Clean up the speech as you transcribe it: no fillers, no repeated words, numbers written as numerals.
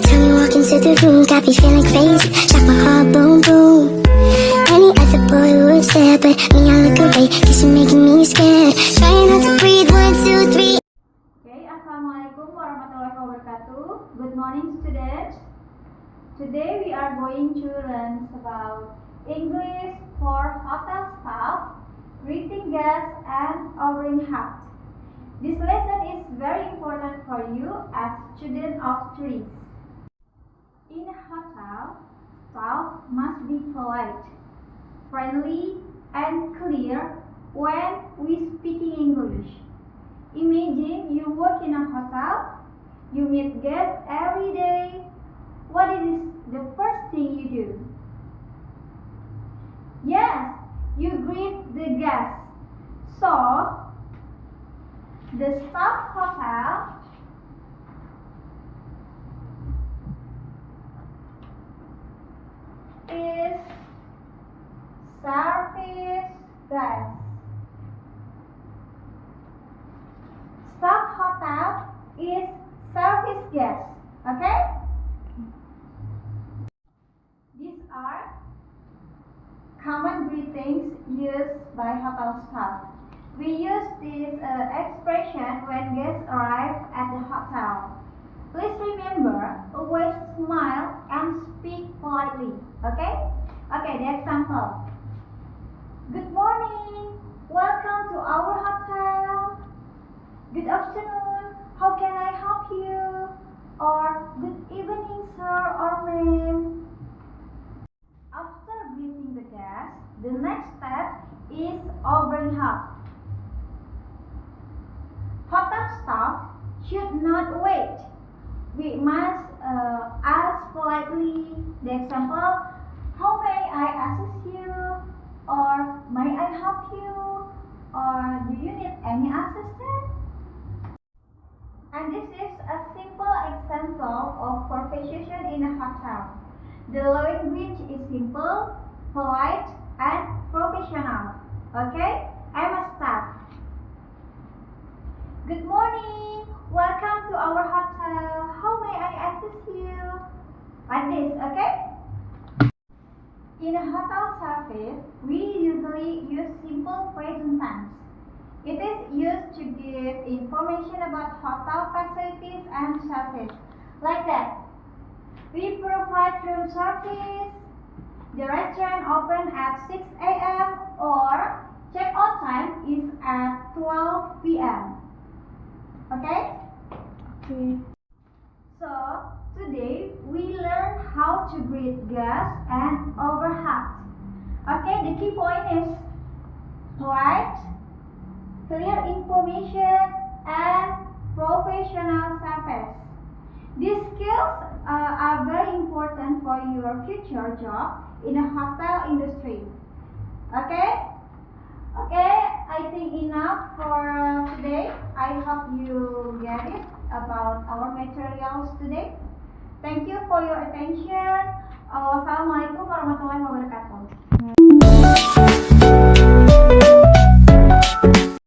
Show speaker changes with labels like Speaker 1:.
Speaker 1: time you walk into the room, got me feeling crazy. Shock my heart, boom, boom. Any other boy would stare, but me, I look away, cause you're making me scared. Trying not to breathe, 1, 2, 3.
Speaker 2: Okay, Assalamualaikum warahmatullahi wabarakatuh. Good morning, students. Today we are going to learn about English for hotel staff, greeting guests, and ordering hat. This lesson is very important for you as student of tourists. In a hotel, staff must be polite, friendly, and clear when we speaking English. Imagine you work in a hotel, you meet guests every day. What is the first thing you do? Yes, you greet the guests. So, the staff hotel is service desk. Staff hotel is service guest. Okay? These are common greetings used by hotel staff. We use this expression when guests arrive at the hotel. Please remember, always smile and speak politely. Okay? Okay, the example. Good morning. Welcome to our hotel. Good afternoon. How can I help you? Or good evening, sir or ma'am. After greeting the guest, the next step is offering help. Hotel staff should not wait. We must ask politely. The example, how may I assist you? Or may I help you? Or do you need any assistance? And this is a simple example of conversation in a hotel. The language is simple, polite, and professional. Okay? I'm a staff. Good morning. Welcome to our hotel. How may I assist you? Like this, okay? In a hotel service, we usually use simple present tense. It is used to give information about hotel facilities and service. Like that. We provide room service. The restaurant open at 6 a.m. or check-out time is at 12 p.m. Okay? Okay. So, today we learn how to greet guests and offer hat. Okay, the key point is polite, clear information, and professional service. These skills are very important for your future job in a hotel industry. Okay? Okay, I think enough for today. I hope you get it about our materials today. Thank you for your attention. Wassalamualaikum warahmatullahi wabarakatuh.